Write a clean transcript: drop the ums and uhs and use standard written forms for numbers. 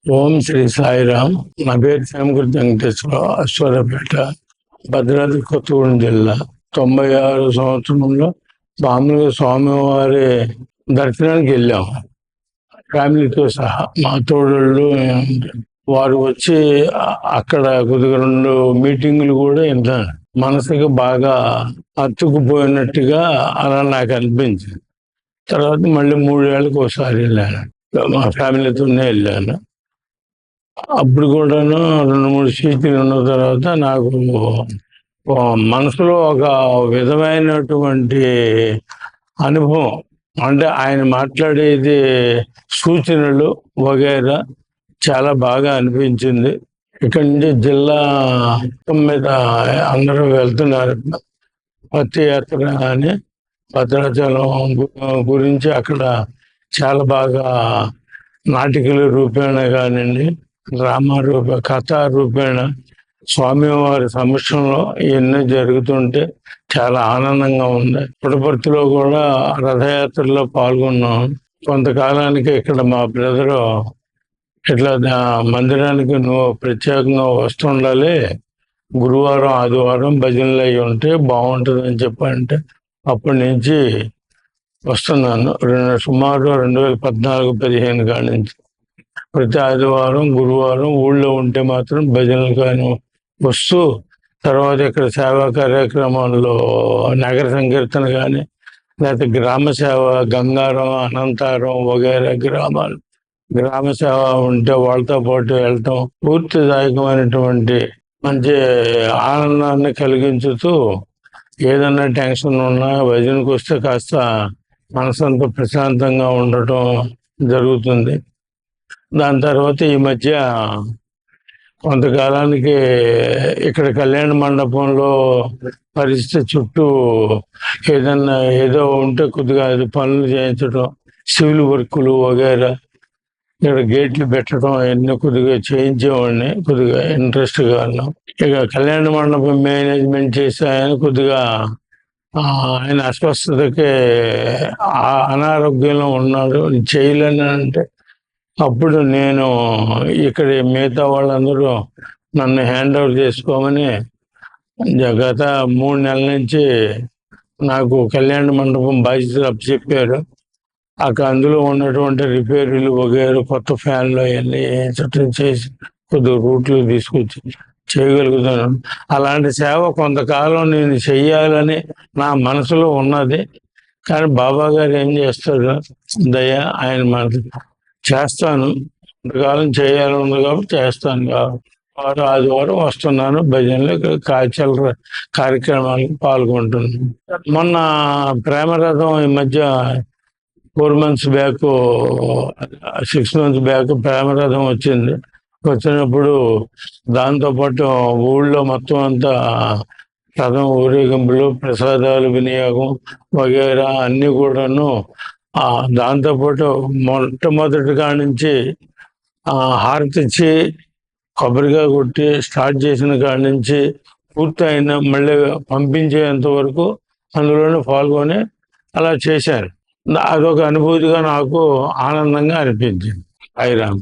ఓం శ్రీ సాయిరామ్. నా పేరు శ్యామకుర్తి వెంకటేశ్వరరావు, అశ్వరపేట, భద్రాద్రి కొత్తగూడెం జిల్లా. 96 సంవత్సరంలో మామూలుగా స్వామివారి దర్శనానికి వెళ్ళాము ఫ్యామిలీతో సహా. మా తోడళ్ళు వారు వచ్చి అక్కడ కొద్దిగా 2 మీటింగులు కూడా వింటాను. మనసుకి బాగా అతుక్కుపోయినట్టుగా అలా నాకు అనిపించింది. తర్వాత మళ్ళీ 3 ఏళ్ళకి ఒకసారి వెళ్ళాను, మా ఫ్యామిలీతోనే వెళ్ళాను. అప్పుడు కూడాను 2-3 సీట్లు ఉన్న తర్వాత నాకు మనసులో ఒక విధమైనటువంటి అనుభవం, అంటే ఆయన మాట్లాడేది సూచనలు వగైరా చాలా బాగా అనిపించింది. ఇక్కడి నుంచి జిల్లా మీద అందరూ వెళ్తున్నారు పత్తియాత్ర అని. భద్రాచలం గురించి అక్కడ చాలా బాగా నాటికల రూపేణ కానివ్వండి, డ్రామా కథా రూపేణ స్వామివారి సమక్షంలో ఇవన్నీ జరుగుతుంటే చాలా ఆనందంగా ఉంది. పుట్టపర్తిలో కూడా రథయాత్రలో పాల్గొన్నాం. కొంతకాలానికి ఇక్కడ మా బ్రదరు ఇట్లా మందిరానికి నువ్వు ప్రత్యేకంగా వస్తుండాలి, గురువారం ఆదివారం భజనలు అయ్యి ఉంటే బాగుంటుందని చెప్పంటే అప్పటి నుంచి వస్తున్నాను. సుమారు 2014-15 కాడి నుంచి ప్రతి ఆదివారం గురువారం ఊళ్ళో ఉంటే మాత్రం భజనలు కానీ వస్తూ, తర్వాత ఇక్కడ సేవా కార్యక్రమాల్లో నగర సంకీర్తన కానీ, లేకపోతే గ్రామ సేవ గంగారం, అనంతారం వగైరా గ్రామ సేవ ఉంటే వాళ్ళతో పాటు వెళ్ళటం పూర్తిదాయకమైనటువంటి మంచి ఆనందాన్ని కలిగించుతూ, ఏదన్నా టెన్షన్ ఉన్నా భజనకు వస్తే కాస్త మనసంతా ప్రశాంతంగా ఉండటం జరుగుతుంది. దాని తర్వాత ఈ మధ్య కొంతకాలానికి ఇక్కడ కళ్యాణ మండపంలో పరిస్థితి చుట్టూ ఏదో ఉంటే కొద్దిగా అది పనులు చేయించడం, సివిల్ వర్కులు వగైరా, ఇక్కడ గేట్లు పెట్టడం అవన్నీ కొద్దిగా చేయించేవాడిని. కొద్దిగా ఇంట్రెస్ట్గా ఉన్నాం. ఇక కళ్యాణ మండపం మేనేజ్మెంట్ చేసి ఆయన కొద్దిగా ఆయన అస్వస్థతకి అనారోగ్యంలో ఉన్నాడు, చేయలేని అంటే అప్పుడు నేను ఇక్కడ మిగతా వాళ్ళందరూ నన్ను హ్యాండ్ ఓవర్ చేసుకోమని గత 3 నెలల నుంచి నాకు కళ్యాణ మండపం బాధ్యతలు అప్పచెప్పారు. అక్కడ అందులో ఉన్నటువంటి రిపేర్లు వగైరా, కొత్త ఫ్యాన్లు అవన్నీ చుట్టూ చేసి కొద్దిగా రూట్లు తీసుకొచ్చి చేయగలుగుతాను. అలాంటి సేవ కొంతకాలం నేను చెయ్యాలని నా మనసులో ఉన్నది. కానీ బాబా గారు ఏం చేస్తారు, దయ ఆయన మనసు చేస్తాను, కొంతకాలం చేయాలని ఉంది కాబట్టి చేస్తాను. వారం ఆదివారం వస్తున్నాను, భజనలు కాల్చల కార్యక్రమాలకు పాల్గొంటున్నాను. మొన్న ప్రేమరథం ఈ మధ్య 4 months బ్యాక్ 6 months బ్యాక్ ప్రేమరథం వచ్చింది. వచ్చినప్పుడు దాంతోపాటు ఊళ్ళో మొత్తం అంతా రథం ఊరేగింపులు, ప్రసాదాలు వినియోగం వగైరా అన్నీ కూడాను. దాంతోపాటు మొట్టమొదటి కాడి నుంచి హారతి ఇచ్చి కొబ్బరిగా కొట్టి స్టార్ట్ చేసిన కాడి నుంచి పూర్తి అయిన మళ్ళీ పంపించేంత వరకు అందులోనే పాల్గొని అలా చేశారు. అదొక అనుభూతిగా నాకు ఆనందంగా అనిపించింది. సాయిరామ్.